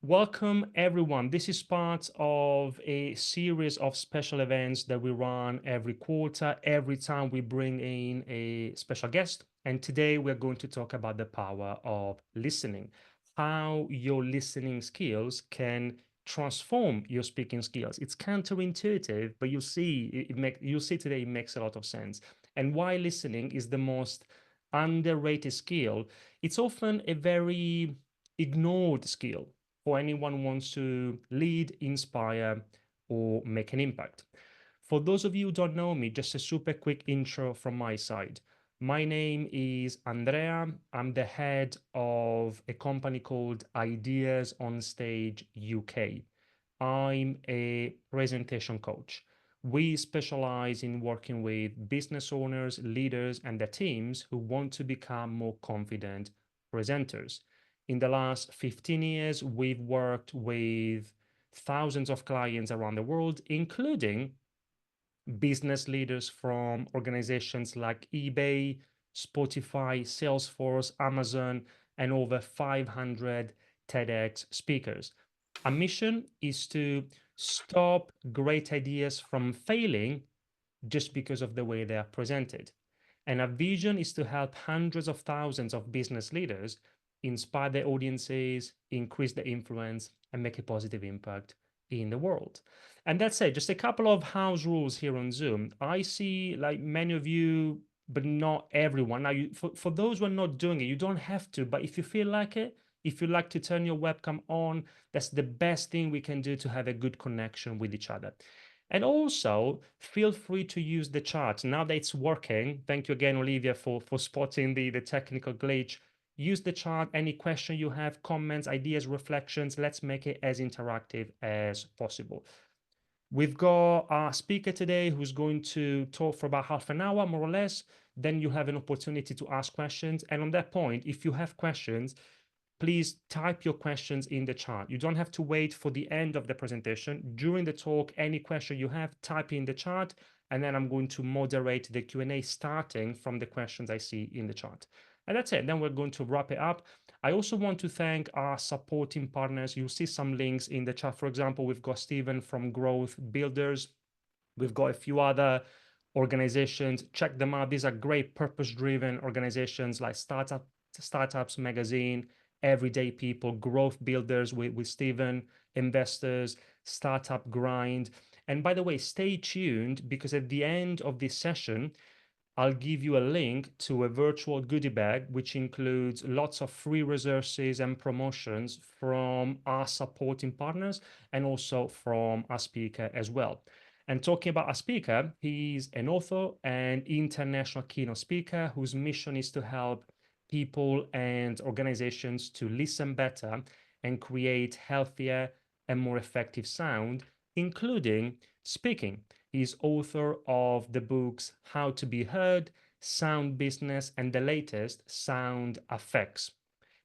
Welcome, everyone. This is part of a series of special events that we run every quarter, every time we bring in a special guest. And today we're going to talk about the power of listening, how your listening skills can transform your speaking skills. It's counterintuitive, but you'll see today it makes a lot of sense. And why listening is the most underrated skill. It's often a very ignored skill for anyone who wants to lead, inspire, or make an impact. For those of you who don't know me, just a super quick intro from my side. My name is Andrea. I'm the head of a company called Ideas on Stage UK. I'm a presentation coach. We specialize in working with business owners, leaders, and their teams who want to become more confident presenters. In the last 15 years, we've worked with thousands of clients around the world, including business leaders from organizations like eBay, Spotify, Salesforce, Amazon, and over 500 TEDx speakers. Our mission is to stop great ideas from failing just because of the way they are presented. And our vision is to help hundreds of thousands of business leaders inspire their audiences, increase their influence, and make a positive impact in the world. And that's it, just a couple of house rules here on Zoom. I see like many of you, but not everyone. Now, for those who are not doing it, you don't have to, but if you feel like it, if you like to turn your webcam on, that's the best thing we can do to have a good connection with each other. And also, feel free to use the chat. Now that it's working, thank you again, Olivia, for spotting the technical glitch. Use the chat, any question you have, comments, ideas, reflections. Let's make it as interactive as possible. We've got our speaker today who's going to talk for about half an hour, more or less. Then you have an opportunity to ask questions. And on that point, if you have questions, please type your questions in the chat. You don't have to wait for the end of the presentation. During the talk, any question you have, type in the chat, and then I'm going to moderate the Q&A starting from the questions I see in the chat. And that's it. Then we're going to wrap it up. I also want to thank our supporting partners. You'll see some links in the chat. For example, we've got Stephen from Growth Builders. We've got a few other organizations. Check them out. These are great purpose-driven organizations like Startups Magazine, Everyday People, Growth Builders with Stephen, Investors, Startup Grind. And by the way, stay tuned because at the end of this session, I'll give you a link to a virtual goodie bag, which includes lots of free resources and promotions from our supporting partners and also from our speaker as well. And talking about our speaker, he's an author and international keynote speaker whose mission is to help people and organizations to listen better and create healthier and more effective sound, including speaking. He's author of the books How to Be Heard, Sound Business, and the latest, Sound Effects.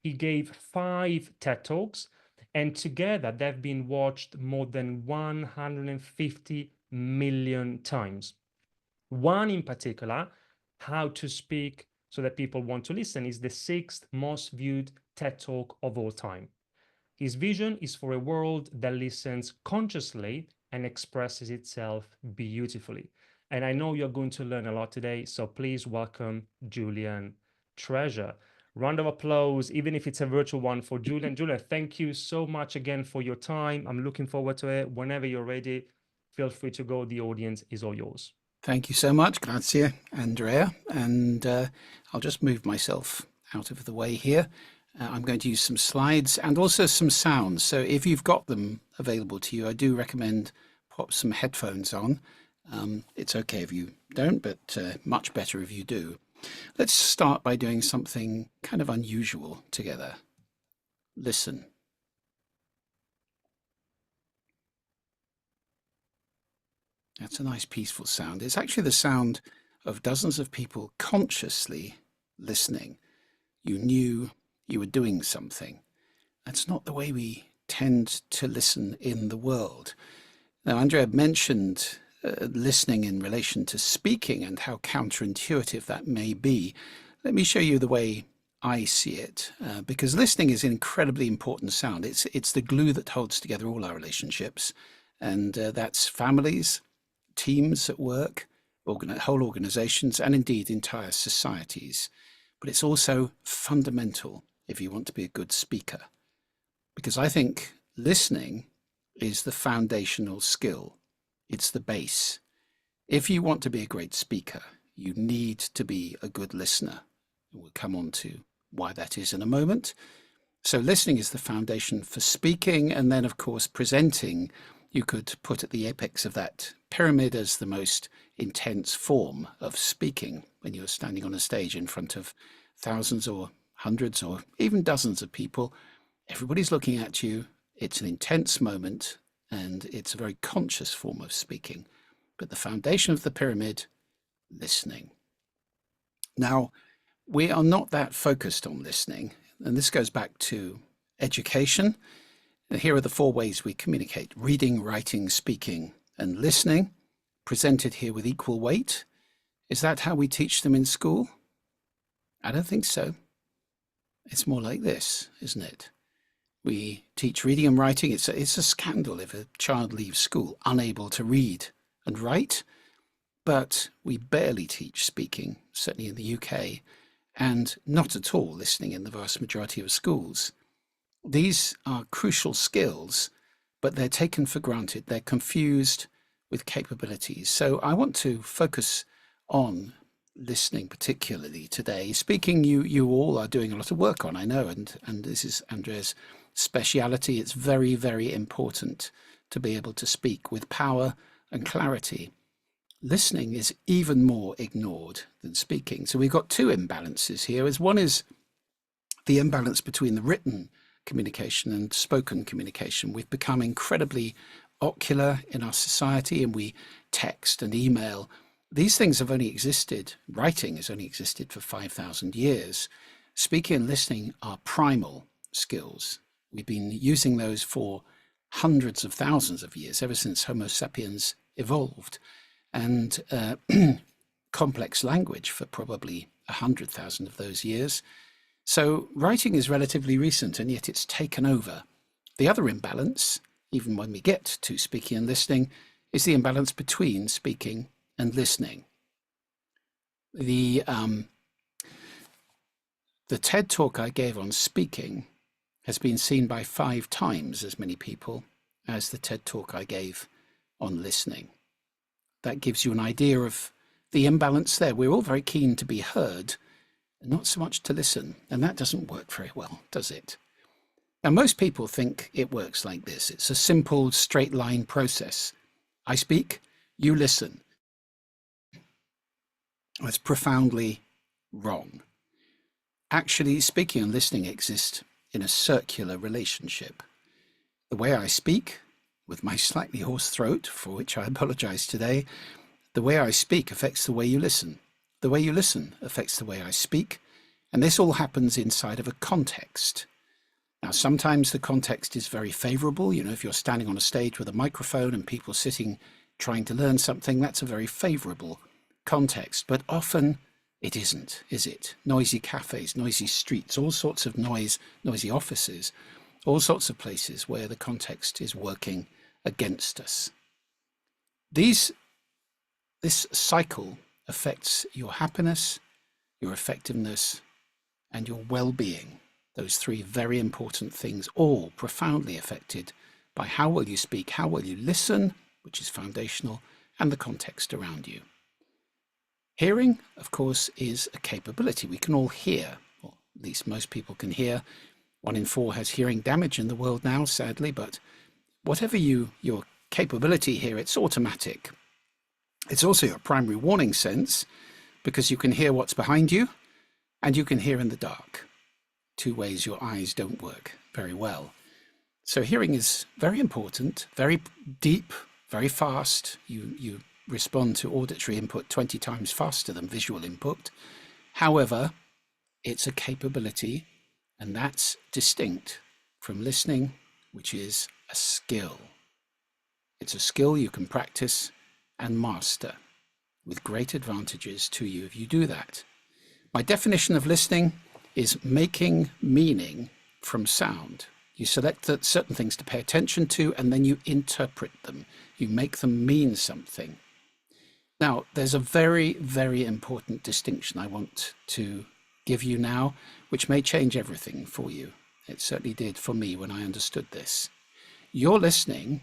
He gave 5 TED Talks, and together they've been watched more than 150 million times. One in particular, How to Speak So That People Want to Listen, is the 6th most viewed TED Talk of all time. His vision is for a world that listens consciously and expresses itself beautifully. And I know you're going to learn a lot today, so please welcome Julian Treasure. Round of applause, even if it's a virtual one, for Julian. Julian, thank you so much again for your time. I'm looking forward to it. Whenever you're ready, feel free to go. The audience is all yours. Thank you so much. Grazie, Andrea. And I'll just move myself out of the way here. I'm going to use some slides and also some sounds. So if you've got them available to you, I do recommend pop some headphones on. It's okay if you don't, but much better if you do. Let's start by doing something kind of unusual together. Listen. That's a nice peaceful sound. It's actually the sound of dozens of people consciously listening. You knew you were doing something. That's not the way we tend to listen in the world. Now, Andrea mentioned listening in relation to speaking and how counterintuitive that may be. Let me show you the way I see it, because listening is an incredibly important sound. It's the glue that holds together all our relationships, and that's families, teams at work, whole organizations, and indeed entire societies. But it's also fundamental if you want to be a good speaker, because I think listening is the foundational skill. It's the base. If you want to be a great speaker, you need to be a good listener. We'll come on to why that is in a moment. So listening is the foundation for speaking, and then of course presenting you could put at the apex of that pyramid as the most intense form of speaking when you're standing on a stage in front of thousands or hundreds or even dozens of people. Everybody's looking at you. It's an intense moment, and it's a very conscious form of speaking. But the foundation of the pyramid, listening. Now, we are not that focused on listening, and this goes back to education. And here are the 4 ways we communicate: reading, writing, speaking, and listening, presented here with equal weight. Is that how we teach them in school? I don't think so. It's more like this, isn't it? We teach reading and writing. It's a scandal if a child leaves school unable to read and write, but we barely teach speaking, certainly in the UK, and not at all listening in the vast majority of schools. These are crucial skills, but they're taken for granted. They're confused with capabilities. So I want to focus on listening particularly today. Speaking, you all are doing a lot of work on, I know, and this is Andrea's speciality. It's very, very important to be able to speak with power and clarity. Listening is even more ignored than speaking. So we've got 2 imbalances here. One is the imbalance between the written communication and spoken communication. We've become incredibly ocular in our society, and we text and email. These things have only existed, writing has only existed for 5,000 years. Speaking and listening are primal skills. We've been using those for hundreds of thousands of years, ever since Homo sapiens evolved, and complex language for probably 100,000 of those years. So writing is relatively recent, and yet it's taken over. The other imbalance, even when we get to speaking and listening, is the imbalance between speaking and listening. The TED talk I gave on speaking has been seen by 5 times as many people as the TED talk I gave on listening. That gives you an idea of the imbalance there. We're all very keen to be heard, not so much to listen, and that doesn't work very well, does it? Now, most people think it works like this. It's a simple, straight line process. I speak, you listen. That's profoundly wrong. Actually, speaking and listening exist in a circular relationship. The way I speak, with my slightly hoarse throat, for which I apologize today, the way I speak affects the way you listen. The way you listen affects the way I speak, and this all happens inside of a context. Now, sometimes the context is very favorable. You know, if you're standing on a stage with a microphone and people sitting trying to learn something, that's a very favorable context. But often it isn't, is it? Noisy cafes, noisy streets, all sorts of noise, noisy offices, all sorts of places where the context is working against us. This cycle affects your happiness, your effectiveness, and your well-being. Those 3 very important things, all profoundly affected by how well you speak, how well you listen, which is foundational, and the context around you. Hearing, of course, is a capability. We can all hear, or at least most people can hear. 1 in 4 has hearing damage in the world now, sadly, but whatever your capability here, it's automatic. It's also your primary warning sense, because you can hear what's behind you, and you can hear in the dark. 2 ways your eyes don't work very well. So hearing is very important, very deep, very fast. You respond to auditory input 20 times faster than visual input. However, it's a capability, and that's distinct from listening, which is a skill. It's a skill you can practice and master with great advantages to you if you do that. My definition of listening is making meaning from sound. You select certain things to pay attention to, and then you interpret them. You make them mean something. Now, there's a very, very important distinction I want to give you now, which may change everything for you. It certainly did for me when I understood this. Your listening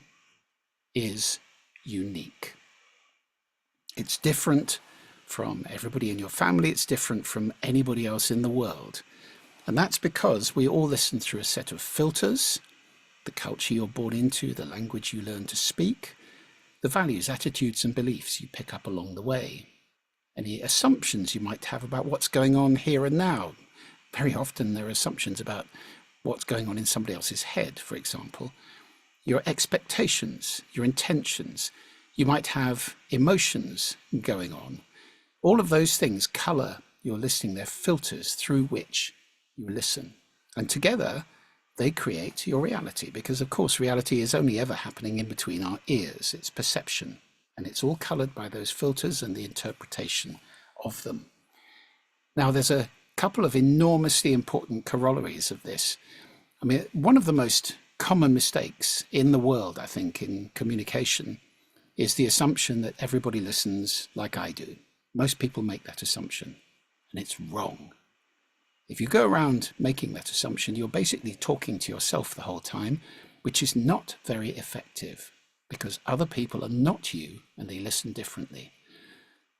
is unique. It's different from everybody in your family. It's different from anybody else in the world. And that's because we all listen through a set of filters: the culture you're born into, the language you learn to speak, the values, attitudes, and beliefs you pick up along the way, any assumptions you might have about what's going on here and now. Very often there are assumptions about what's going on in somebody else's head, for example. Your expectations, your intentions. You might have emotions going on. All of those things colour your listening. They're filters through which you listen. And together they create your reality, because of course reality is only ever happening in between our ears. It's perception, and it's all coloured by those filters and the interpretation of them. Now, there's a couple of enormously important corollaries of this. I mean, one of the most common mistakes in the world, I think, in communication is the assumption that everybody listens like I do. Most people make that assumption, and it's wrong. If you go around making that assumption, you're basically talking to yourself the whole time, which is not very effective, because other people are not you and they listen differently.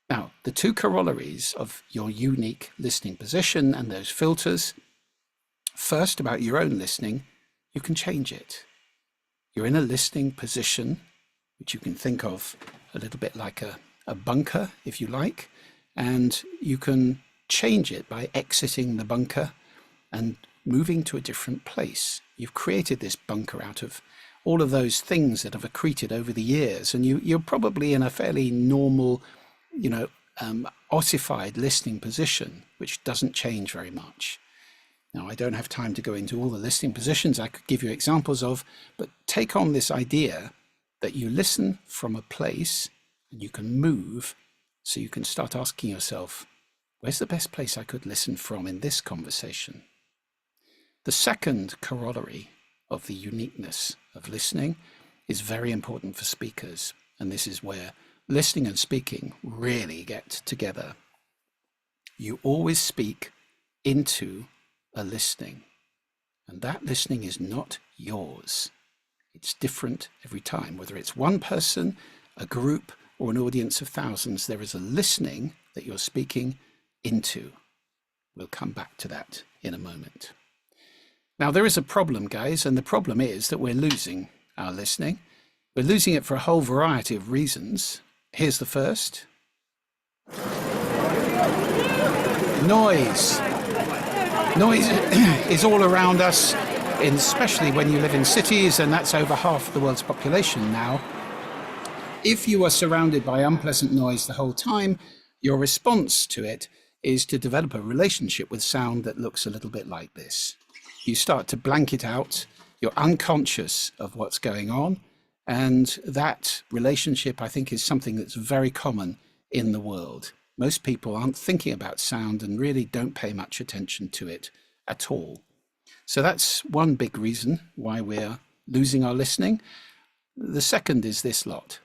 Now, the two corollaries of your unique listening position and those filters: first, about your own listening, you can change it. You're in a listening position, which you can think of a little bit like a bunker, if you like, and you can change it by exiting the bunker and moving to a different place. You've created this bunker out of all of those things that have accreted over the years, and you're probably in a fairly normal, ossified listening position, which doesn't change very much. Now, I don't have time to go into all the listening positions I could give you examples of, but take on this idea that you listen from a place and you can move, so you can start asking yourself, where's the best place I could listen from in this conversation? The second corollary of the uniqueness of listening is very important for speakers, and this is where listening and speaking really get together. You always speak into a listening, and that listening is not yours. It's different every time, whether it's one person, a group, or an audience of thousands. There is a listening that you're speaking into. We'll come back to that in a moment. Now, there is a problem, guys, and the problem is that we're losing our listening. We're losing it for a whole variety of reasons. Here's the first. Noise. Noise is all around us, especially when you live in cities, and that's over half the world's population now. If you are surrounded by unpleasant noise the whole time, your response to it is to develop a relationship with sound that looks a little bit like this. You start to blank it out. You're unconscious of what's going on. And that relationship, I think, is something that's very common in the world. Most people aren't thinking about sound and really don't pay much attention to it at all. So that's one big reason why we're losing our listening. The second is this lot.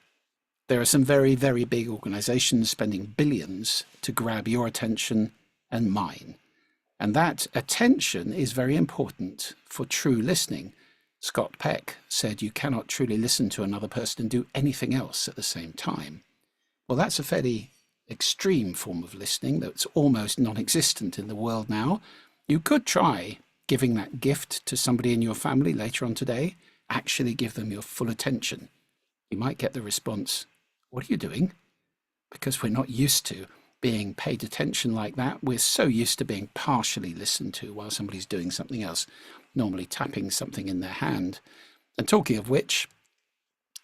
There are some very, very big organizations spending billions to grab your attention and mine. And that attention is very important for true listening. Scott Peck said you cannot truly listen to another person and do anything else at the same time. Well, that's a fairly extreme form of listening that's almost non-existent in the world now. You could try giving that gift to somebody in your family later on today. Actually give them your full attention. You might get the response, "What are you doing?" Because we're not used to being paid attention like that. We're so used to being partially listened to while somebody's doing something else, normally tapping something in their hand. And talking of which,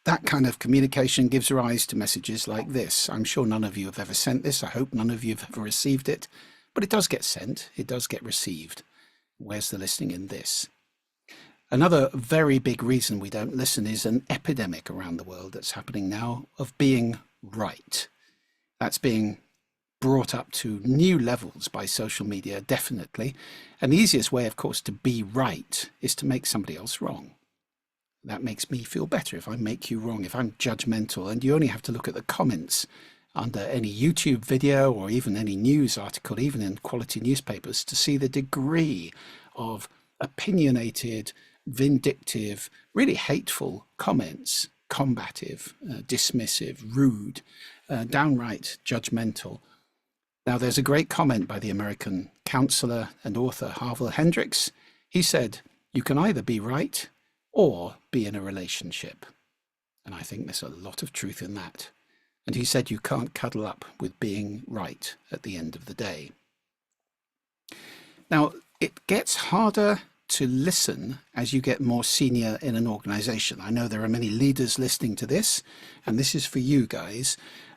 that kind of communication gives rise to messages like this. I'm sure none of you have ever sent this. I hope none of you have ever received it, but it does get sent. It does get received. Where's the listening in this? Another very big reason we don't listen is an epidemic around the world that's happening now of being right. That's being brought up to new levels by social media, definitely. And the easiest way, of course, to be right is to make somebody else wrong. That makes me feel better if I make you wrong, if I'm judgmental. And you only have to look at the comments under any YouTube video or even any news article, even in quality newspapers, to see the degree of opinionated, vindictive, really hateful comments, combative, dismissive, rude, downright judgmental. Now, there's a great comment by the American counselor and author Harville Hendricks. He said, "You can either be right or be in a relationship." And I think there's a lot of truth in that. And he said you can't cuddle up with being right at the end of the day. Now, it gets harder to listen as you get more senior in an organization. I know there are many leaders listening to this, and this is for you guys.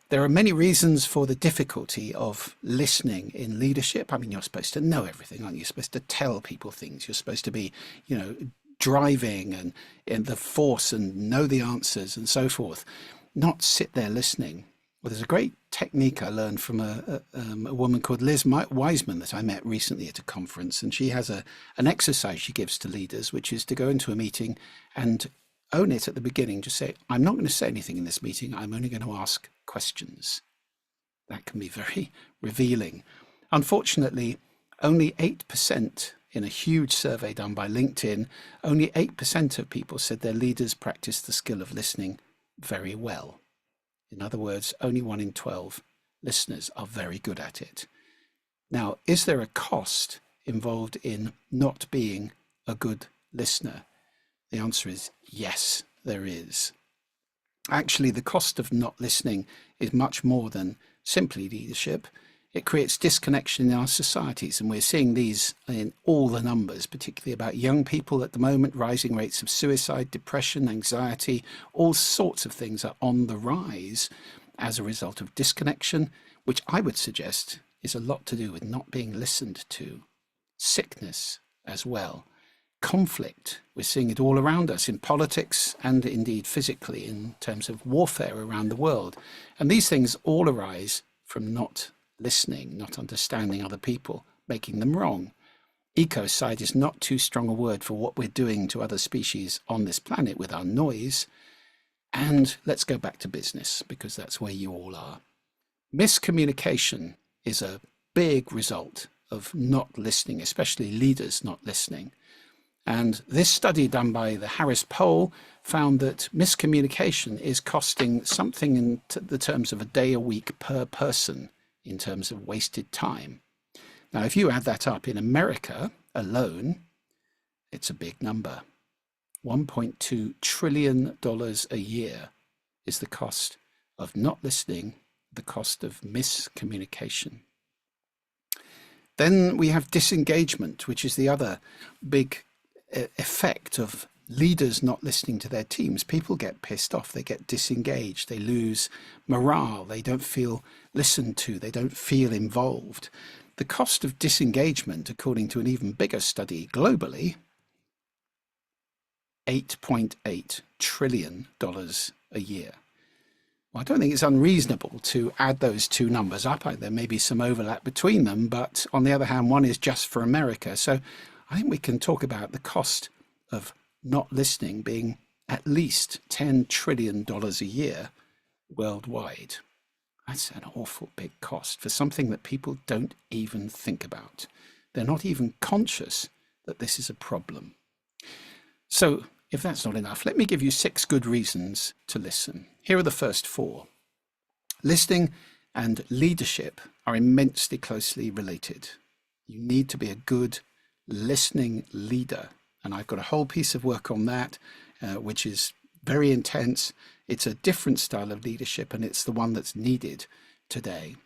There are many reasons for the difficulty of listening in leadership. I mean, you're supposed to know everything, aren't you? You're supposed to tell people things. You're supposed to be, driving and the force and know the answers and so forth, not sit there listening. Well, there's a great technique I learned from a woman called Liz Wiseman that I met recently at a conference, and she has an exercise she gives to leaders, which is to go into a meeting and own it at the beginning. Just say, "I'm not going to say anything in this meeting. I'm only going to ask questions." That can be very revealing. Unfortunately, only 8%, in a huge survey done by LinkedIn, only 8% of people said their leaders practice the skill of listening very well. In other words, only 1 in 12 listeners are very good at it. Now, is there a cost involved in not being a good listener? The answer is yes, there is. Actually, the cost of not listening is much more than simply leadership. It creates disconnection in our societies, and we're seeing these in all the numbers, particularly about young people at the moment. Rising rates of suicide, depression, anxiety, all sorts of things are on the rise as a result of disconnection, which I would suggest is a lot to do with not being listened to. Sickness as well. Conflict, we're seeing it all around us in politics and indeed physically in terms of warfare around the world. And these things all arise from not listening, not understanding other people, making them wrong. Ecocide is not too strong a word for what we're doing to other species on this planet with our noise. And let's go back to business, because that's where you all are. Miscommunication is a big result of not listening, especially leaders not listening. And this study done by the Harris Poll found that miscommunication is costing something in the terms of a day a week per person in terms of wasted time. Now, if you add that up in America alone, it's a big number. $1.2 trillion a year is the cost of not listening, the cost of miscommunication. Then we have disengagement, which is the other big effect of leaders not listening to their teams. People get pissed off, they get disengaged, they lose morale, they don't feel listened to, they don't feel involved. The cost of disengagement, according to an even bigger study globally, $8.8 trillion a year. Well, I don't think it's unreasonable to add those two numbers up. There may be some overlap between them, but on the other hand, one is just for America. So I think we can talk about the cost of not listening being at least $10 trillion a year worldwide. That's an awful big cost for something that people don't even think about. They're not even conscious that this is a problem. So if that's not enough, let me give you 6 good reasons to listen. Here are the first 4. Listening and leadership are immensely closely related. You need to be a good listening leader. And I've got a whole piece of work on that, which is very intense. It's a different style of leadership, and it's the one that's needed today.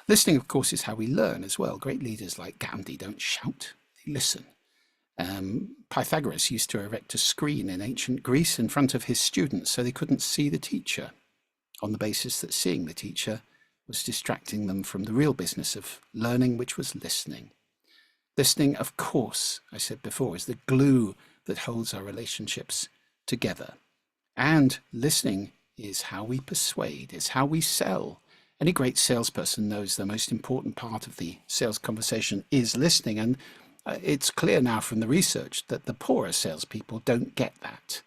Listening, of course, is how we learn as well. Great leaders like Gandhi don't shout, they listen. Pythagoras used to erect a screen in ancient Greece in front of his students so they couldn't see the teacher, on the basis that seeing the teacher was distracting them from the real business of learning, which was listening. Listening, of course, I said before, is the glue that holds our relationships together. And listening is how we persuade, is how we sell, Any great salesperson knows the most important part of the sales conversation is listening. And it's clear now from the research that the poorer salespeople don't get that.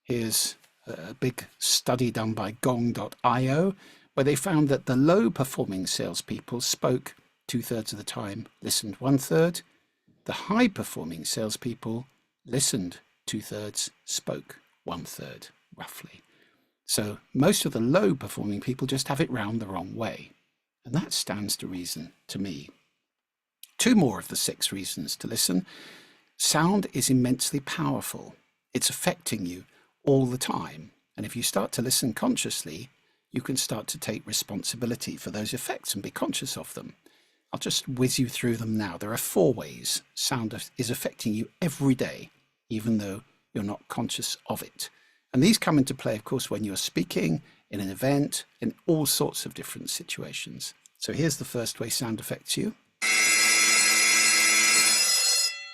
Here's a big study done by gong.io, where they found that the low-performing salespeople spoke 2/3 of the time, listened 1/3. The high-performing salespeople listened 2/3, spoke 1/3, roughly. So most of the low-performing people just have it round the wrong way. And that stands to reason to me. 2 more of the 6 reasons to listen. Sound is immensely powerful. It's affecting you all the time. And if you start to listen consciously, you can start to take responsibility for those effects and be conscious of them. I'll just whiz you through them now. There are 4 ways sound is affecting you every day, even though you're not conscious of it. And these come into play, of course, when you're speaking, in an event, in all sorts of different situations. So here's the first way sound affects you.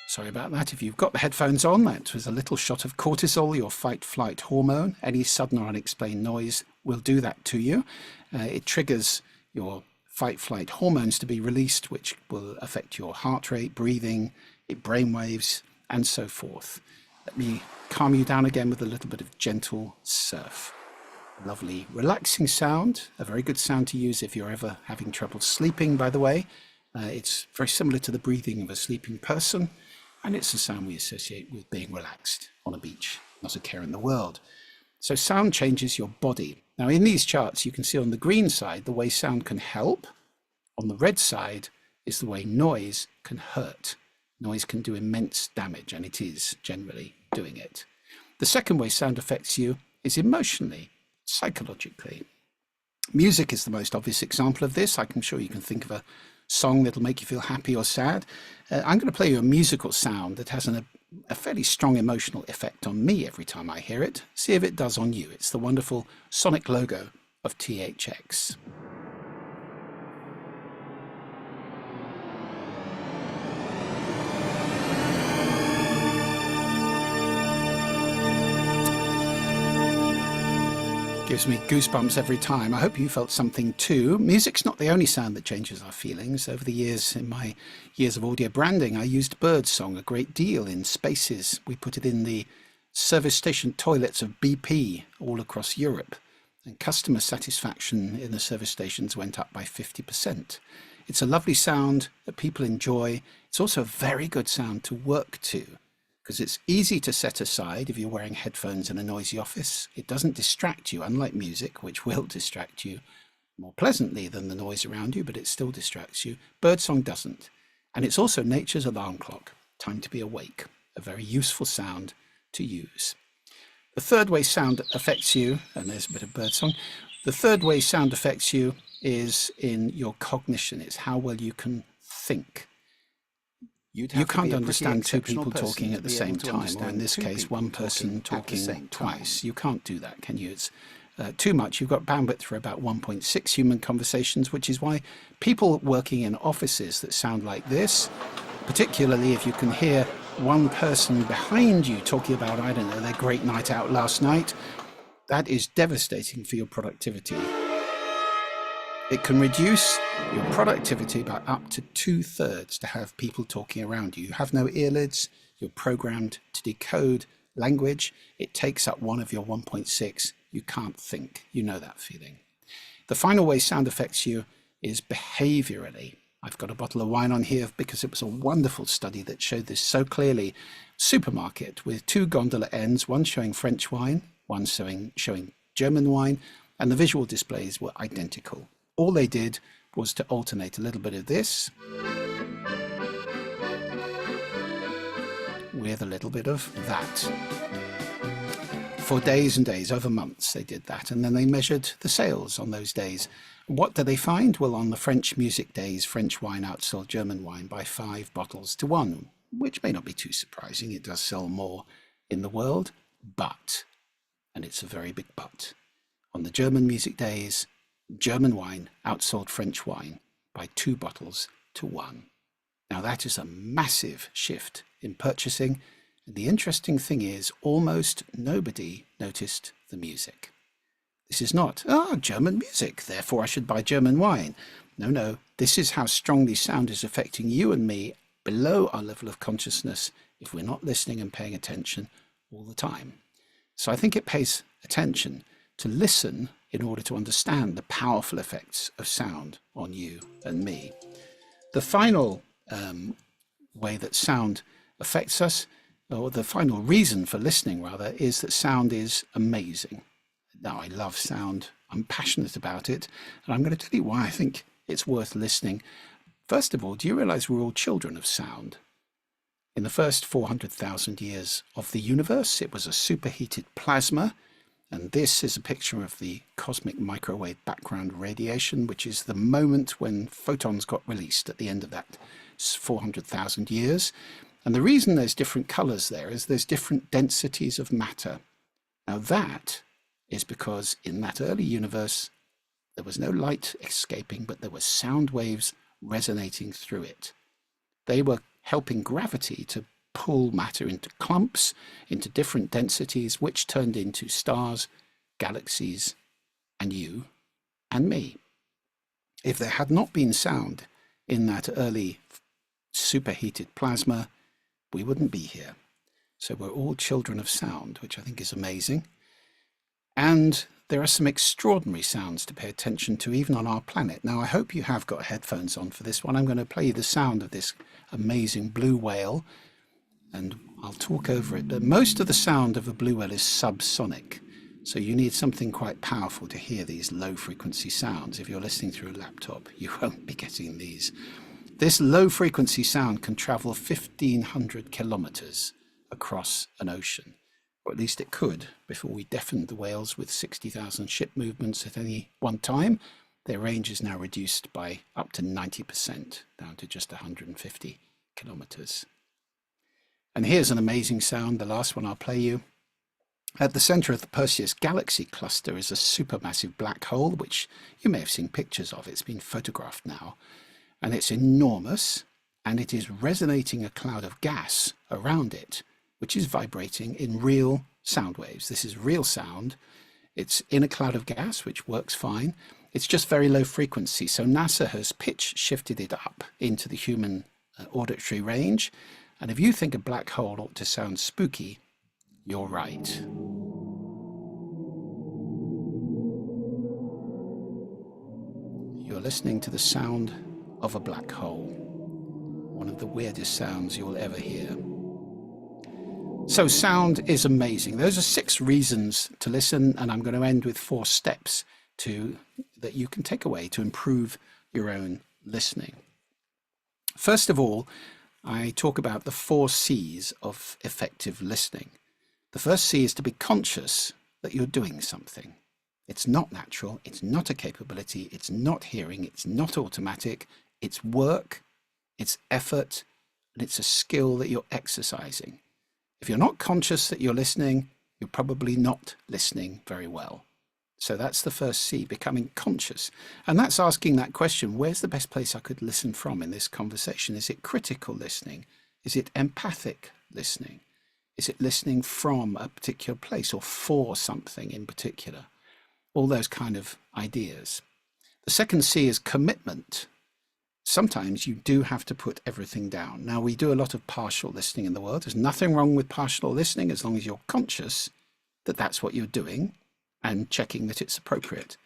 Sorry about that. If you've got the headphones on, that was a little shot of cortisol, your fight-flight hormone. Any sudden or unexplained noise will do that to you. It triggers your fight-flight hormones to be released, which will affect your heart rate, breathing, brainwaves, and so forth. Let me calm you down again with a little bit of gentle surf. Lovely, relaxing sound, a very good sound to use if you're ever having trouble sleeping, by the way. It's very similar to the breathing of a sleeping person, and it's a sound we associate with being relaxed on a beach, not a care in the world. So sound changes your body. Now in these charts, you can see on the green side, the way sound can help. On the red side is the way noise can hurt. Noise can do immense damage, and it is generally doing it. The second way sound affects you is emotionally, psychologically. Music is the most obvious example of this. I'm sure you can think of a song that'll make you feel happy or sad. I'm going to play you a musical sound that has a fairly strong emotional effect on me every time I hear it. See if it does on you. It's the wonderful sonic logo of THX. Gives me goosebumps every time. I hope you felt something too. Music's not the only sound that changes our feelings. Over the years, in my years of audio branding, I used birdsong a great deal in spaces. We put it in the service station toilets of BP all across Europe, and customer satisfaction in the service stations went up by 50%. It's a lovely sound that people enjoy. It's also a very good sound to work to, because it's easy to set aside if you're wearing headphones in a noisy office. It doesn't distract you, unlike music, which will distract you more pleasantly than the noise around you, but it still distracts you. Birdsong doesn't. And it's also nature's alarm clock, time to be awake, a very useful sound to use. The third way sound affects you, and there's a bit of birdsong, the third way sound affects you is in your cognition. It's how well you can think. You can't understand 2 people talking at the same time, or in this case, 1 person talking twice. You can't do that, can you? It's too much. You've got bandwidth for about 1.6 human conversations, which is why people working in offices that sound like this, particularly if you can hear 1 person behind you talking about, I don't know, their great night out last night, that is devastating for your productivity. It can reduce your productivity by up to 2/3 to have people talking around you. You have no earlids, you're programmed to decode language. It takes up 1 of your 1.6. You can't think. You know that feeling. The final way sound affects you is behaviorally. I've got a bottle of wine on here because it was a wonderful study that showed this so clearly. Supermarket with 2 gondola ends, one showing French wine, one showing German wine, and the visual displays were identical. All they did was to alternate a little bit of this with a little bit of that. For days and days, over months, they did that. And then they measured the sales on those days. What did they find? Well, on the French music days, French wine outsold German wine by 5 bottles to 1, which may not be too surprising. It does sell more in the world, but, and it's a very big but, on the German music days, German wine outsold French wine by 2 bottles to 1. Now that is a massive shift in purchasing. And the interesting thing is almost nobody noticed the music. This is not, German music, therefore I should buy German wine. No, no, this is how strongly sound is affecting you and me below our level of consciousness if we're not listening and paying attention all the time. So I think it pays attention to listen in order to understand the powerful effects of sound on you and me. The final way that sound affects us, or the final reason for listening rather, is that sound is amazing. Now, I love sound. I'm passionate about it. And I'm going to tell you why I think it's worth listening. First of all, do you realize we're all children of sound? In the first 400,000 years of the universe, it was a superheated plasma. And this is a picture of the cosmic microwave background radiation, which is the moment when photons got released at the end of that 400,000 years. And the reason there's different colors there is there's different densities of matter. Now that is because in that early universe, there was no light escaping, but there were sound waves resonating through it. They were helping gravity to pull matter into clumps, into different densities, which turned into stars, galaxies, and you and me. If there had not been sound in that early superheated plasma, we wouldn't be here. So we're all children of sound, which I think is amazing. And there are some extraordinary sounds to pay attention to even on our planet. Now, I hope you have got headphones on for this one. I'm going to play you the sound of this amazing blue whale, and I'll talk over it. But most of the sound of a blue whale is subsonic. So you need something quite powerful to hear these low frequency sounds. If you're listening through a laptop, you won't be getting these. This low frequency sound can travel 1,500 kilometers across an ocean, or at least it could before we deafened the whales with 60,000 ship movements at any one time. Their range is now reduced by up to 90%, down to just 150 kilometers. And here's an amazing sound, the last one I'll play you. At the center of the Perseus galaxy cluster is a supermassive black hole, which you may have seen pictures of. It's been photographed now. And it's enormous, and it is resonating a cloud of gas around it, which is vibrating in real sound waves. This is real sound. It's in a cloud of gas, which works fine. It's just very low frequency. So NASA has pitch shifted it up into the human auditory range. And if you think a black hole ought to sound spooky, you're right. You're listening to the sound of a black hole, one of the weirdest sounds you'll ever hear. So sound is amazing. Those are 6 reasons to listen, and I'm going to end with 4 steps that you can take away to improve your own listening. First of all, I talk about the 4 C's of effective listening. The first C is to be conscious that you're doing something. It's not natural, it's not a capability, it's not hearing, it's not automatic, it's work, it's effort, and it's a skill that you're exercising. If you're not conscious that you're listening, you're probably not listening very well. So that's the first C, becoming conscious. And that's asking that question, where's the best place I could listen from in this conversation? Is it critical listening? Is it empathic listening? Is it listening from a particular place or for something in particular? All those kind of ideas. The second C is commitment. Sometimes you do have to put everything down. Now, we do a lot of partial listening in the world. There's nothing wrong with partial listening as long as you're conscious that that's what you're doing and checking that it's appropriate.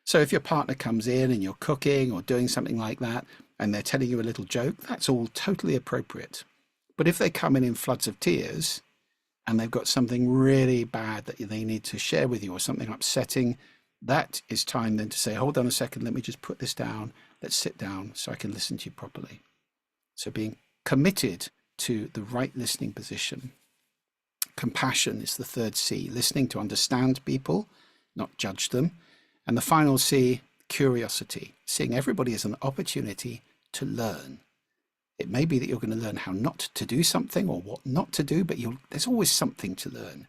So if your partner comes in and you're cooking or doing something like that and they're telling you a little joke, that's all totally appropriate. But if they come in floods of tears and they've got something really bad that they need to share with you or something upsetting, that is time then to say, hold on a second, let me just put this down. Let's sit down so I can listen to you properly. So being committed to the right listening position. Compassion is the third C, listening to understand people, not judge them. And the final C, curiosity, seeing everybody as an opportunity to learn. It may be that you're going to learn how not to do something or what not to do, but there's always something to learn.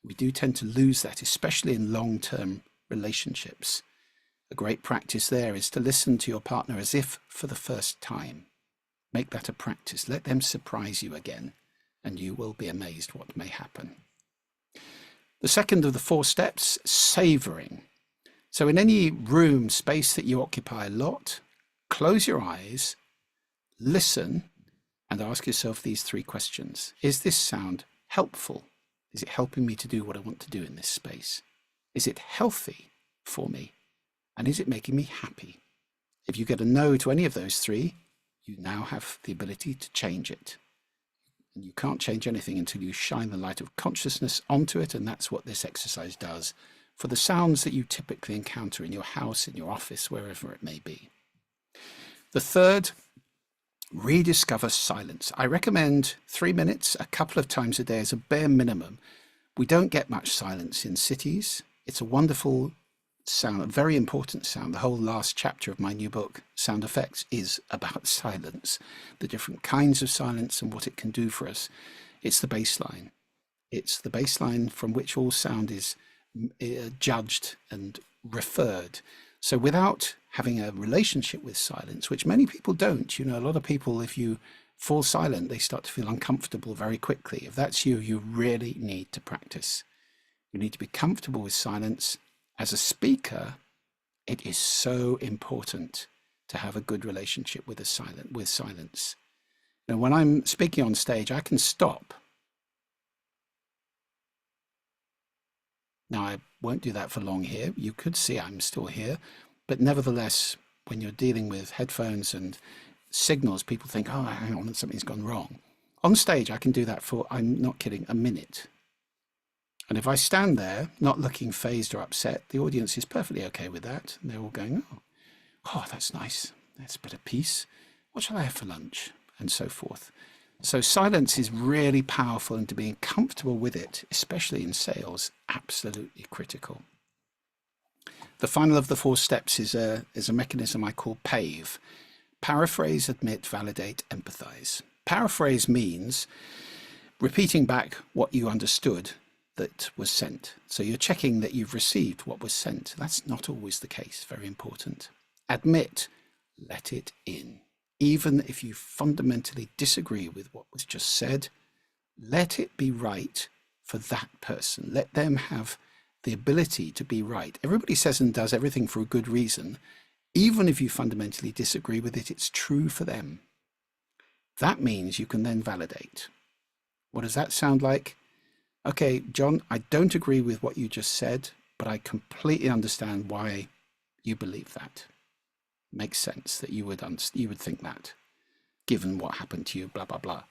We do tend to lose that, especially in long-term relationships. A great practice there is to listen to your partner as if for the first time. Make that a practice. Let them surprise you again, and you will be amazed what may happen. The second of the 4 steps, savoring. So in any room, space that you occupy a lot, close your eyes, listen, and ask yourself these 3 questions. Is this sound helpful? Is it helping me to do what I want to do in this space? Is it healthy for me? And is it making me happy? If you get a no to any of those 3, you now have the ability to change it. And you can't change anything until you shine the light of consciousness onto it, and that's what this exercise does for the sounds that you typically encounter in your house, in your office, wherever it may be. The third, rediscover silence. I recommend 3 minutes a couple of times a day as a bare minimum. We don't get much silence in cities. It's a wonderful sound, a very important sound. The whole last chapter of my new book, Sound Effects, is about silence, the different kinds of silence and what it can do for us. It's the baseline. It's the baseline from which all sound is judged and referred. So without having a relationship with silence, which many people don't, a lot of people, if you fall silent, they start to feel uncomfortable very quickly. If that's you, you really need to practice. You need to be comfortable with silence. As a speaker, it is so important to have a good relationship with silence. When I'm speaking on stage, I can stop. Now, I won't do that for long here. You could see I'm still here. But nevertheless, when you're dealing with headphones and signals, people think, oh, hang on, something's gone wrong. On stage, I can do that for, I'm not kidding, a minute. And if I stand there, not looking fazed or upset, the audience is perfectly okay with that. And they're all going, oh, that's nice. That's a bit of peace. What shall I have for lunch? And so forth. So silence is really powerful, and to being comfortable with it, especially in sales, absolutely critical. The final of the 4 steps is a mechanism I call PAVE. Paraphrase, admit, validate, empathize. Paraphrase means repeating back what you understood that was sent. So you're checking that you've received what was sent. That's not always the case. Very important. Admit, let it in. Even if you fundamentally disagree with what was just said, let it be right for that person. Let them have the ability to be right. Everybody says and does everything for a good reason. Even if you fundamentally disagree with it, it's true for them. That means you can then validate. What does that sound like? Okay, John, I don't agree with what you just said, but I completely understand why you believe that. Makes sense that you would think that, given what happened to you, blah, blah, blah.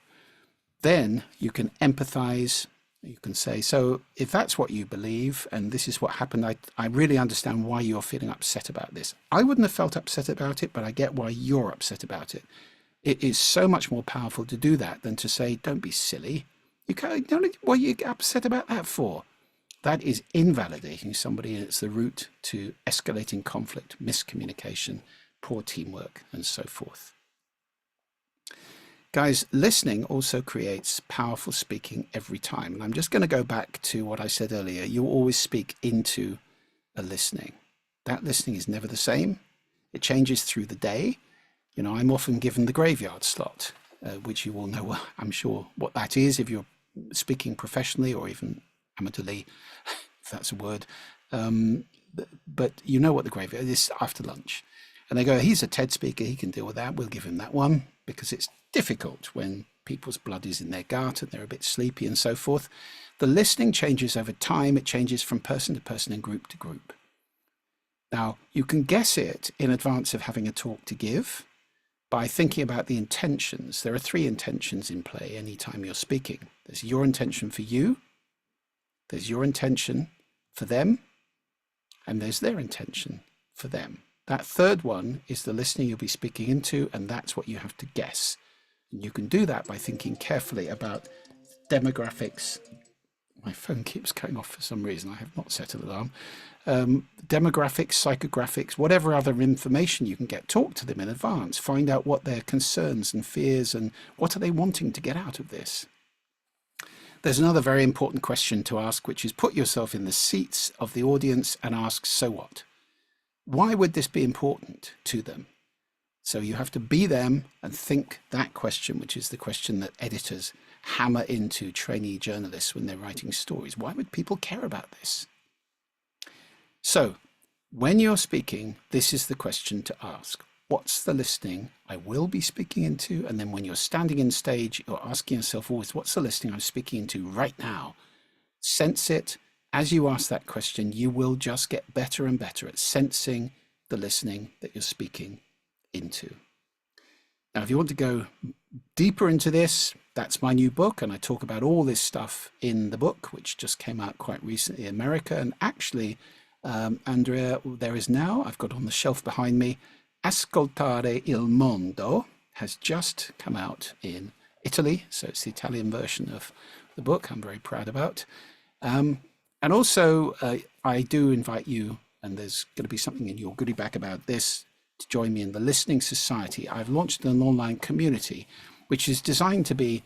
Then you can empathize. You can say, so if that's what you believe and this is what happened, I really understand why you're feeling upset about this. I wouldn't have felt upset about it, but I get why you're upset about it. It is so much more powerful to do that than to say, don't be silly. What are you upset about that for? That is invalidating somebody, and it's the route to escalating conflict, miscommunication, poor teamwork, and so forth. Guys, listening also creates powerful speaking every time. And I'm just going to go back to what I said earlier. You always speak into a listening. That listening is never the same. It changes through the day. I'm often given the graveyard slot, which you all know, I'm sure, what that is if you're speaking professionally or even amateurly, if that's a word. But you know what the graveyard is, after lunch. And they go, he's a TED speaker, he can deal with that. We'll give him that one, because it's difficult when people's blood is in their gut and they're a bit sleepy and so forth. The listening changes over time. It changes from person to person and group to group. Now, you can guess it in advance of having a talk to give by thinking about the intentions. There are 3 intentions in play anytime you're speaking. There's your intention for you, there's your intention for them, and there's their intention for them. That third one is the listening you'll be speaking into, and that's what you have to guess. And you can do that by thinking carefully about demographics. My phone keeps going off for some reason. I have not set an alarm. Demographics, psychographics, whatever other information you can get. Talk to them in advance. Find out what their concerns and fears and what are they wanting to get out of this. There's another very important question to ask, which is put yourself in the seats of the audience and ask, so what? Why would this be important to them? So you have to be them and think that question, which is the question that editors hammer into trainee journalists when they're writing stories. Why would people care about this? So When you're speaking, this is the question to ask. What's the listening I will be speaking into? And then when you're standing in stage, you're asking yourself always, what's the listening I'm speaking into right now? Sense it. As you ask that question, you will just get better and better at sensing the listening that you're speaking into. Now, if you want to go deeper into this, that's my new book, and I talk about all this stuff in the book, which just came out quite recently in America. And actually, Andrea, there is now, I've got on the shelf behind me, Ascoltare il Mondo has just come out in Italy. So it's the Italian version of the book I'm very proud about. And also, I do invite you, and there's going to be something in your goodie bag about this, to join me in the Listening Society. I've launched an online community, which is designed to be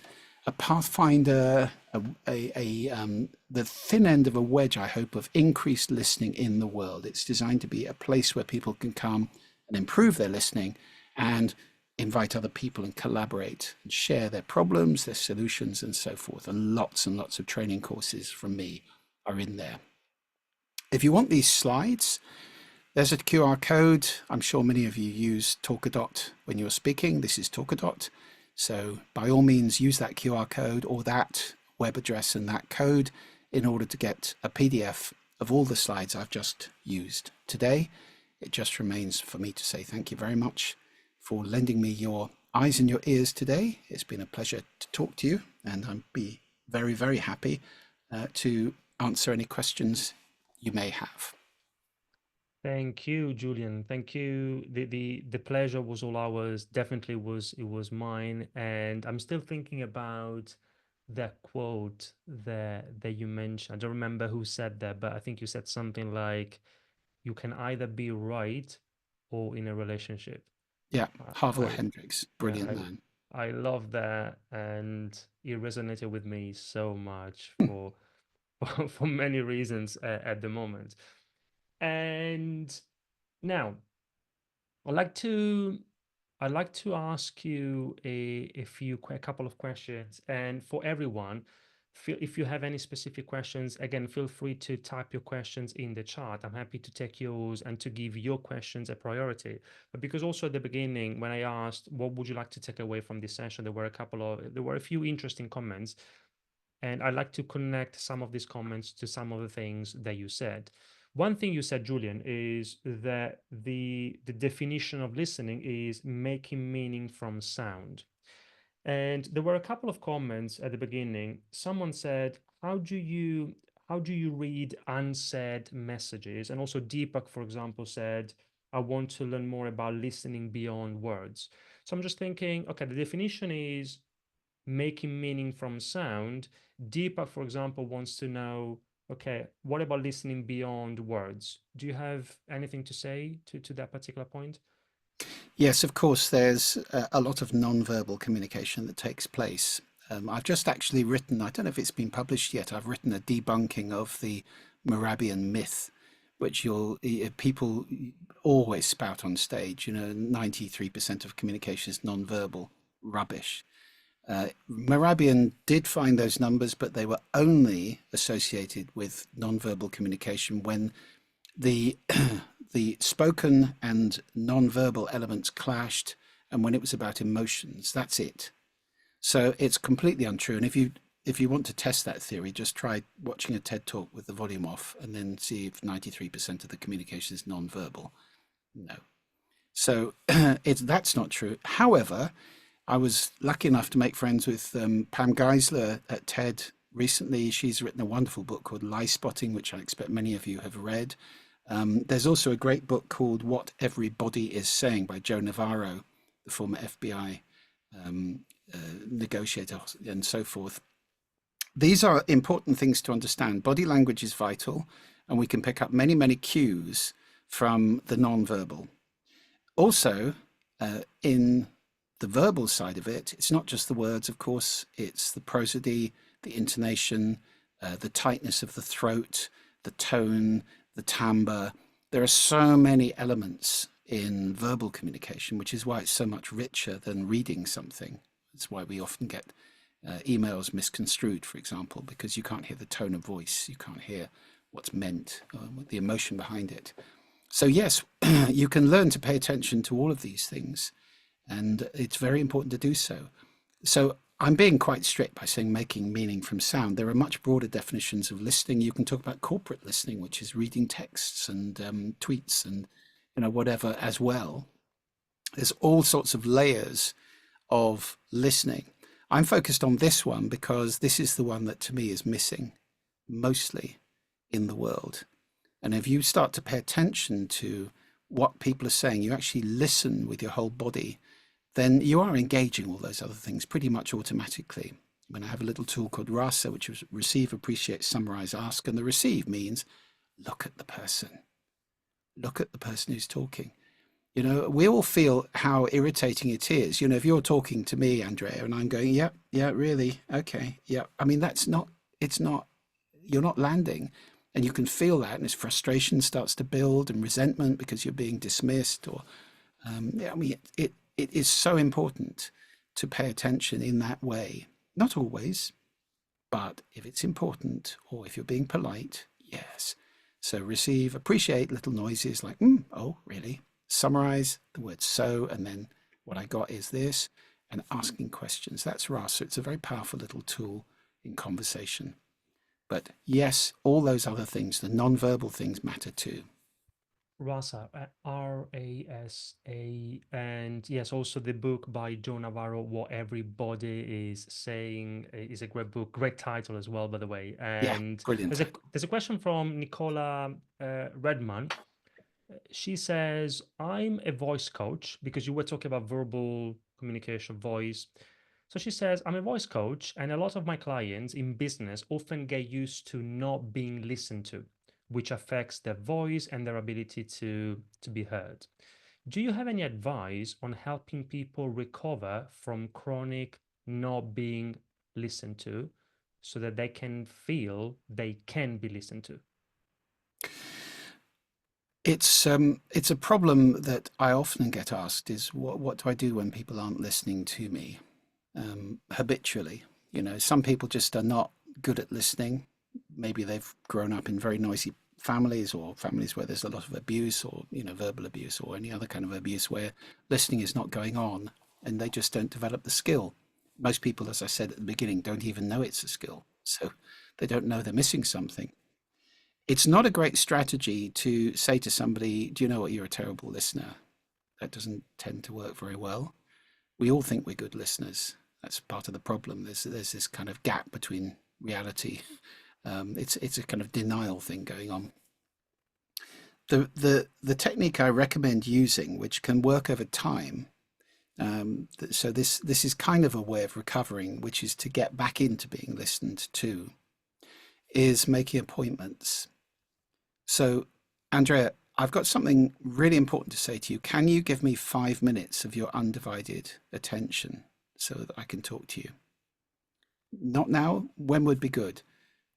a pathfinder, the thin end of a wedge, I hope, of increased listening in the world. It's designed to be a place where people can come and improve their listening and invite other people and collaborate and share their problems, their solutions, and so forth. And lots of training courses from me are in there. If you want these slides, there's a QR code. I'm sure many of you use Talkadot when you're speaking. This is Talkadot. So by all means, use that QR code or that web address and that code in order to get a PDF of all the slides I've just used today. It just remains for me to say thank you very much for lending me your eyes and your ears today. It's been a pleasure to talk to you, and I'd be very, very happy to answer any questions you may have. Thank you, Julian. Thank you. The pleasure was all ours. Definitely was mine. And I'm still thinking about that quote that you mentioned. I don't remember who said that, but I think you said something like, "You can either be right or in a relationship." Yeah, I Harville Hendricks, yeah, brilliant man. I love that, and it resonated with me so much for for many reasons at the moment. And now I'd like to I'd like to ask you a couple of questions, and for everyone, if you have any specific questions, again, feel free to type your questions in the chat. I'm happy to take yours and to give your questions a priority. But because also at the beginning, when I asked what would you like to take away from this session, there were a few interesting comments, and I'd like to connect some of these comments to some of the things that you said. One thing you said, Julian, is that the definition of listening is making meaning from sound. And there were a couple of comments at the beginning. Someone said, how do you read unsaid messages? And also Deepak, for example, said, I want to learn more about listening beyond words. So I'm just thinking, okay, the definition is making meaning from sound. Deepak, for example, wants to know, okay, what about listening beyond words? Do you have anything to say to that particular point? Yes, of course, there's a lot of non-verbal communication that takes place. I've just actually written, I don't know if it's been published yet, I've written a debunking of the Morabian myth, which people always spout on stage. 93% of communication is non-verbal rubbish. Morabian did find those numbers, but they were only associated with non-verbal communication when the the spoken and non-verbal elements clashed, and when it was about emotions. That's it. So it's completely untrue. And if you want to test that theory, just try watching a TED talk with the volume off and then see if 93% of the communication is non-verbal. No. So that's not true. However, I was lucky enough to make friends with Pam Geisler at TED recently. She's written a wonderful book called Lie Spotting, which I expect many of you have read. There's also a great book called What Everybody Is Saying by Joe Navarro, the former FBI negotiator, and so forth. These are important things to understand. Body language is vital, and we can pick up many, many cues from the non-verbal. Also, in the verbal side of it, it's not just the words, of course, it's the prosody, the intonation, the tightness of the throat, the tone, the timbre. There are so many elements in verbal communication, which is why it's so much richer than reading something. It's why we often get emails misconstrued, for example, because you can't hear the tone of voice, you can't hear what's meant, the emotion behind it. So yes, you can learn to pay attention to all of these things, and it's very important to do so. So I'm being quite strict by saying making meaning from sound. There are much broader definitions of listening. You can talk about corporate listening, which is reading texts and tweets and whatever as well. There's all sorts of layers of listening. I'm focused on this one because this is the one that to me is missing mostly in the world. And if you start to pay attention to what people are saying, you actually listen with your whole body, then you are engaging all those other things pretty much automatically. When I have a little tool called RASA, which is receive, appreciate, summarize, ask, and the receive means look at the person. Look at the person who's talking. We all feel how irritating it is. If you're talking to me, Andrea, and I'm going, yeah, yeah, really, okay, yeah. I mean, you're not landing. And you can feel that, and as frustration starts to build and resentment because you're being dismissed or, yeah, I mean, it is so important to pay attention in that way. Not always, but if it's important or if you're being polite, yes. So receive, appreciate little noises like, oh, really? Summarize the word so, and then what I got is this, and asking questions. That's RAS. It's a very powerful little tool in conversation. But yes, all those other things, the non-verbal things matter too. Rasa, RASA, and yes, also the book by Joe Navarro, What Everybody Is Saying, is a great book, great title as well, by the way. Yeah, And brilliant. there's a question from Nicola Redman. She says, I'm a voice coach because you were talking about verbal communication, voice. So she says, I'm a voice coach, and a lot of my clients in business often get used to not being listened to, which affects their voice and their ability to be heard. Do you have any advice on helping people recover from chronic not being listened to so that they can feel they can be listened to? It's a problem that I often get asked is what do I do when people aren't listening to me habitually? Some people just are not good at listening. Maybe they've grown up in very noisy families or families where there's a lot of abuse or verbal abuse or any other kind of abuse where listening is not going on, and they just don't develop the skill. Most people, as I said at the beginning, don't even know it's a skill, so they don't know they're missing something. It's not a great strategy to say to somebody, do you know what, you're a terrible listener. That doesn't tend to work very well. We all think we're good listeners. That's part of the problem. There's this kind of gap between reality. It's a kind of denial thing going on. The technique I recommend using, which can work over time, so this is kind of a way of recovering, which is to get back into being listened to, is making appointments. So, Andrea, I've got something really important to say to you. Can you give me 5 minutes of your undivided attention so that I can talk to you? Not now. When would be good?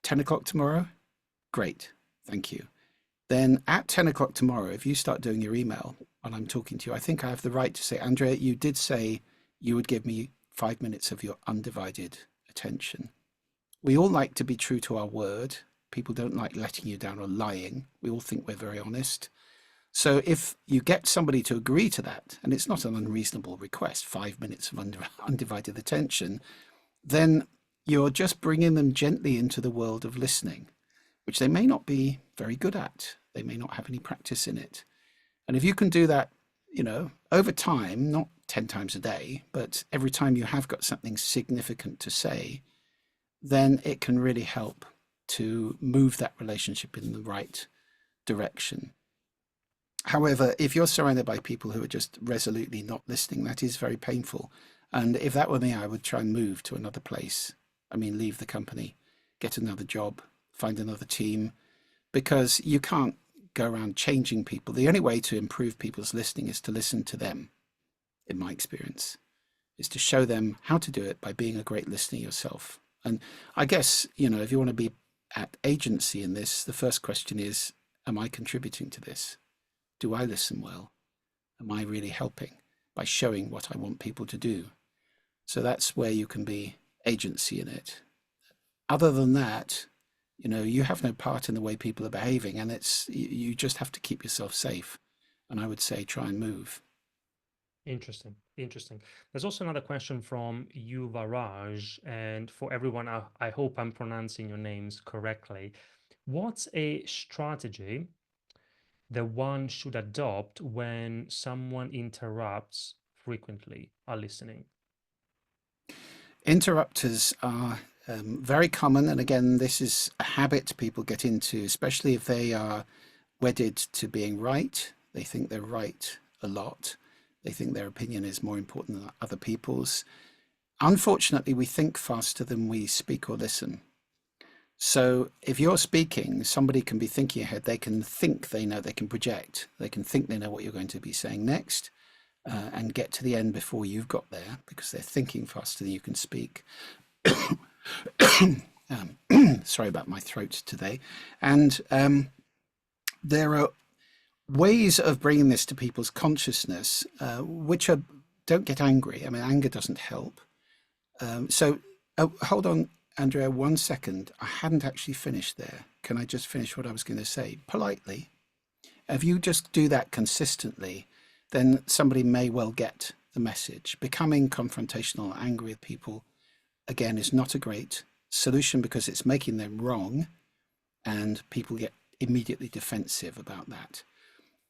10 o'clock tomorrow? Great. Thank you. Then at 10 o'clock tomorrow, if you start doing your email while I'm talking to you, I think I have the right to say, Andrea, you did say you would give me 5 minutes of your undivided attention. We all like to be true to our word. People don't like letting you down or lying. We all think we're very honest. So if you get somebody to agree to that, and it's not an unreasonable request, 5 minutes of undivided attention, then you're just bringing them gently into the world of listening, which they may not be very good at. They may not have any practice in it. And if you can do that, over time, not 10 times a day, but every time you have got something significant to say, then it can really help to move that relationship in the right direction. However, if you're surrounded by people who are just resolutely not listening, that is very painful. And if that were me, I would try and move to another place. I mean, leave the company, get another job, find another team, because you can't go around changing people. The only way to improve people's listening is to listen to them, in my experience, is to show them how to do it by being a great listener yourself. And I guess, if you want to be at agency in this, the first question is, am I contributing to this? Do I listen well? Am I really helping by showing what I want people to do? So that's where you can be agency in it. Other than that, You know, you have no part in the way people are behaving, and you just have to keep yourself safe. And I would say try and move. Interesting. Interesting. There's also another question from Yuvaraj, and for everyone, I hope I'm pronouncing your names correctly. What's a strategy that one should adopt when someone interrupts frequently are listening? Interrupters are very common, and again, this is a habit people get into, especially if they are wedded to being right. They think they're right a lot. They think their opinion is more important than other people's. Unfortunately, we think faster than we speak or listen. So if you're speaking, somebody can be thinking ahead. They can think they know, they can project, they can think they know what you're going to be saying next, and get to the end before you've got there because they're thinking faster than you can speak. Sorry about my throat today. And there are ways of bringing this to people's consciousness, which are don't get angry. I mean, anger doesn't help. Hold on, Andrea, 1 second. I hadn't actually finished there. Can I just finish what I was going to say politely? If you just do that consistently, then somebody may well get the message. Becoming confrontational, angry with people, again, is not a great solution because it's making them wrong, and people get immediately defensive about that.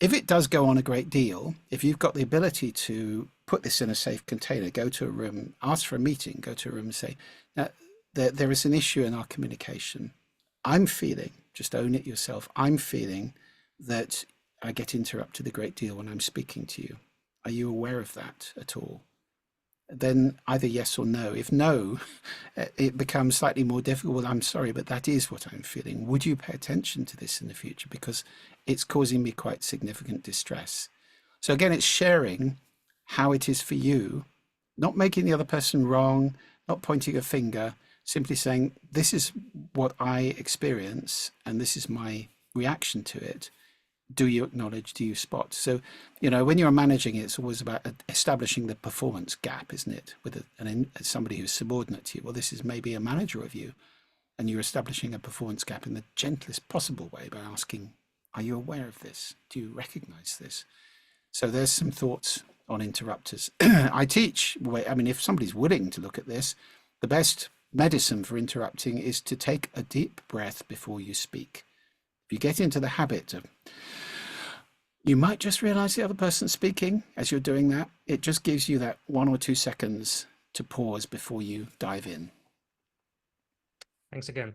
If it does go on a great deal, if you've got the ability to put this in a safe container, go to a room, ask for a meeting, go to a room and say, now, there is an issue in our communication. I'm feeling, just own it yourself, I'm feeling that I get interrupted a great deal when I'm speaking to you. Are you aware of that at all? Then either yes or no. If no, it becomes slightly more difficult. Well, I'm sorry, but that is what I'm feeling. Would you pay attention to this in the future? Because it's causing me quite significant distress. So again, it's sharing how it is for you, not making the other person wrong, not pointing a finger, simply saying, this is what I experience and this is my reaction to it. Do you acknowledge, do you spot? So, you know, when you're managing, it's always about establishing the performance gap, isn't it? With somebody who's subordinate to you. Well, this is maybe a manager of you, and you're establishing a performance gap in the gentlest possible way by asking, are you aware of this? Do you recognize this? So there's some thoughts on interrupters. I teach, I mean, if somebody's willing to look at this, the best medicine for interrupting is to take a deep breath before you speak. If you get into the habit of, you might just realize the other person's speaking as you're doing that. It just gives you that 1 or 2 seconds to pause before you dive in. Thanks again.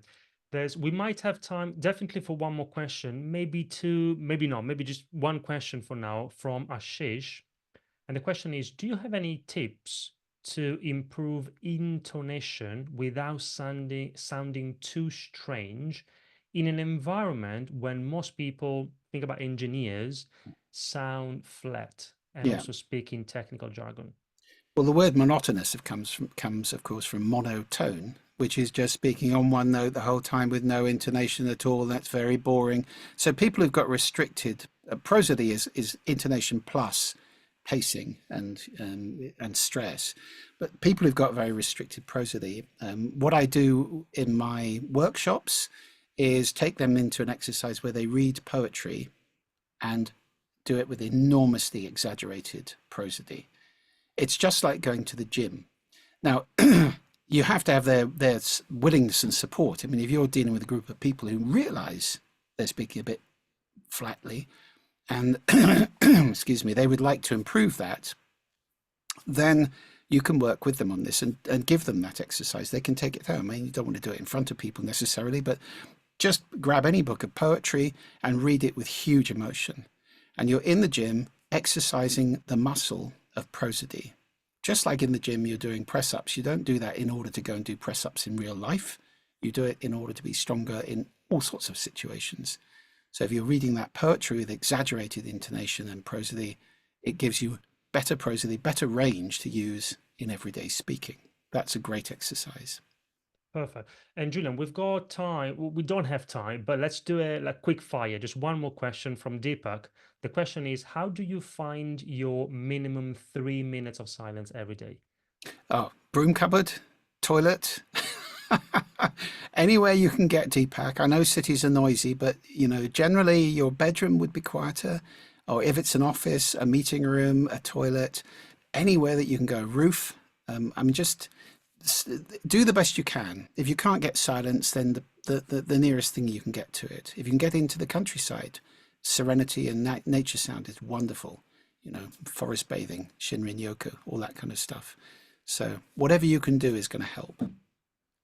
We might have time definitely for one more question, maybe two, maybe not, maybe just one question for now from Ashish. And the question is, do you have any tips to improve intonation without sounding too strange in an environment when most people, think about engineers, sound flat and Yeah. also speak in technical jargon? Well, the word monotonous comes, of course, from monotone, which is just speaking on one note the whole time with no intonation at all. That's very boring. So people who've got restricted prosody is intonation plus pacing and stress. But people who've got very restricted prosody, what I do in my workshops is take them into an exercise where they read poetry and do it with enormously exaggerated prosody. It's just like going to the gym. Now, you have to have their willingness and support. I mean, if you're dealing with a group of people who realize they're speaking a bit flatly and, excuse me, they would like to improve that, then you can work with them on this and give them that exercise. They can take it home. I mean, you don't want to do it in front of people necessarily, but just grab any book of poetry and read it with huge emotion. And you're in the gym exercising the muscle of prosody. Just like in the gym, you're doing press ups. You don't do that in order to go and do press ups in real life. You do it in order to be stronger in all sorts of situations. So if you're reading that poetry with exaggerated intonation and prosody, it gives you better prosody, better range to use in everyday speaking. That's a great exercise. Perfect. And Julian, we've got time. We don't have time, but let's do a like quick fire. Just one more question from Deepak. The question is, how do you find your minimum 3 minutes of silence every day? Oh, broom cupboard, toilet, Anywhere you can get, Deepak. I know cities are noisy, but generally your bedroom would be quieter, or if it's an office, a meeting room, a toilet, anywhere that you can go, roof. I mean, just do the best you can. If you can't get silence, then the nearest thing you can get to it. If you can get into the countryside, serenity and nature sound is wonderful. Forest bathing, Shinrin Yoku, all that kind of stuff. So whatever you can do is going to help.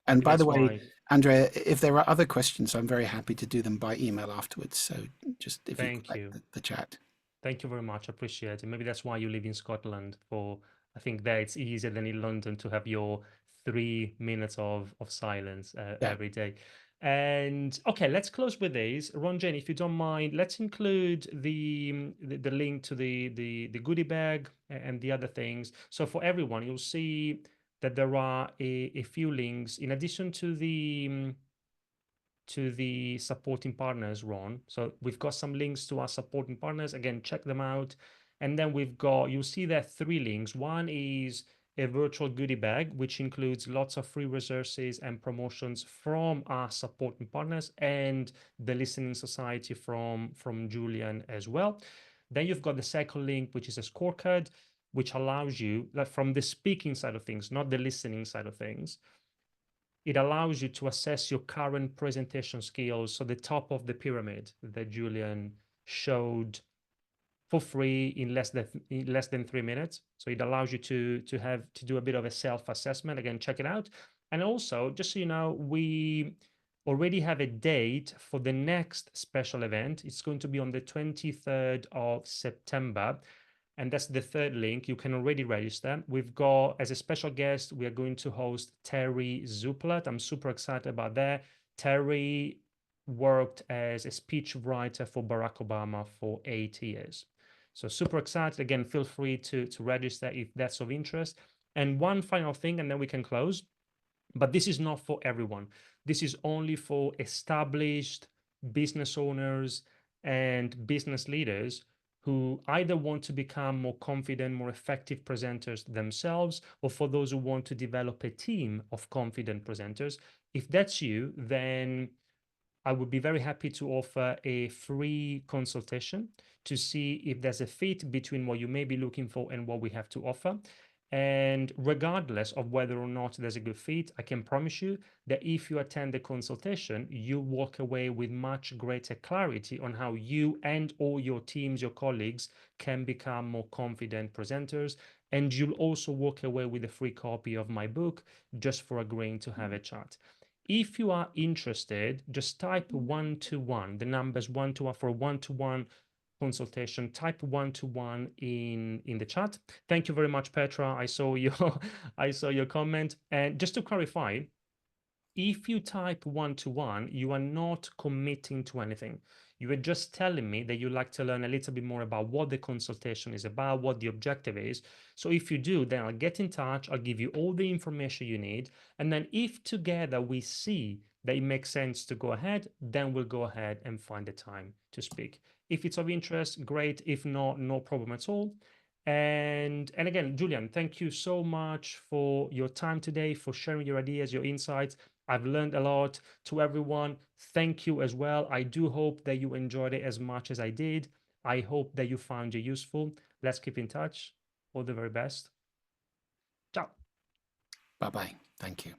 And Maybe by the that's way, why. Andrea, if there are other questions, I'm very happy to do them by email afterwards. So just if you Thank collect you. the chat. Thank you very much. Appreciate it. Maybe that's why you live in Scotland. For I think there it's easier than in London to have your 3 minutes of silence Yeah. every day. And okay, let's close with these. Ron Jane, if you don't mind, let's include the link to the goodie bag and the other things. So for everyone, you'll see that there are a few links in addition to the supporting partners, Ron. So we've got some links to our supporting partners. Again, check them out. And then you'll see there 3 links. One is a virtual goodie bag, which includes lots of free resources and promotions from our supporting partners and the Listening Society from Julian as well. Then you've got the second link, which is a scorecard, which allows you, like from the speaking side of things, not the listening side of things, it allows you to assess your current presentation skills. So the top of the pyramid that Julian showed for free in less than 3 minutes. So it allows you to do a bit of a self-assessment. Again, check it out. And also, just so you know, we already have a date for the next special event. It's going to be on the 23rd of September. And that's the third link. You can already register. We've got, as a special guest, we are going to host Terry Zuplat. I'm super excited about that. Terry worked as a speech writer for Barack Obama for 8 years. So super excited. Again, feel free to register if that's of interest. And one final thing, and then we can close. But this is not for everyone. This is only for established business owners and business leaders who either want to become more confident, more effective presenters themselves, or for those who want to develop a team of confident presenters. If that's you, then I would be very happy to offer a free consultation to see if there's a fit between what you may be looking for and what we have to offer. And regardless of whether or not there's a good fit, I can promise you that if you attend the consultation, you walk away with much greater clarity on how you and all your teams, your colleagues can become more confident presenters. And you'll also walk away with a free copy of my book just for agreeing to have a chat. If you are interested, just type 121, the numbers 121 for a 1-to-1 consultation. Type 121 in the chat. Thank you very much, Petra. I saw your I saw your comment. And just to clarify, if you type 1-to-1, you are not committing to anything. You are just telling me that you'd like to learn a little bit more about what the consultation is about, what the objective is. So if you do, then I'll get in touch. I'll give you all the information you need. And then if together we see that it makes sense to go ahead, then we'll go ahead and find the time to speak. If it's of interest, great. If not, no problem at all. And again, Julian, thank you so much for your time today, for sharing your ideas, your insights. I've learned a lot. To everyone, thank you as well. I do hope that you enjoyed it as much as I did. I hope that you found it useful. Let's keep in touch. All the very best. Ciao. Bye bye. Thank you.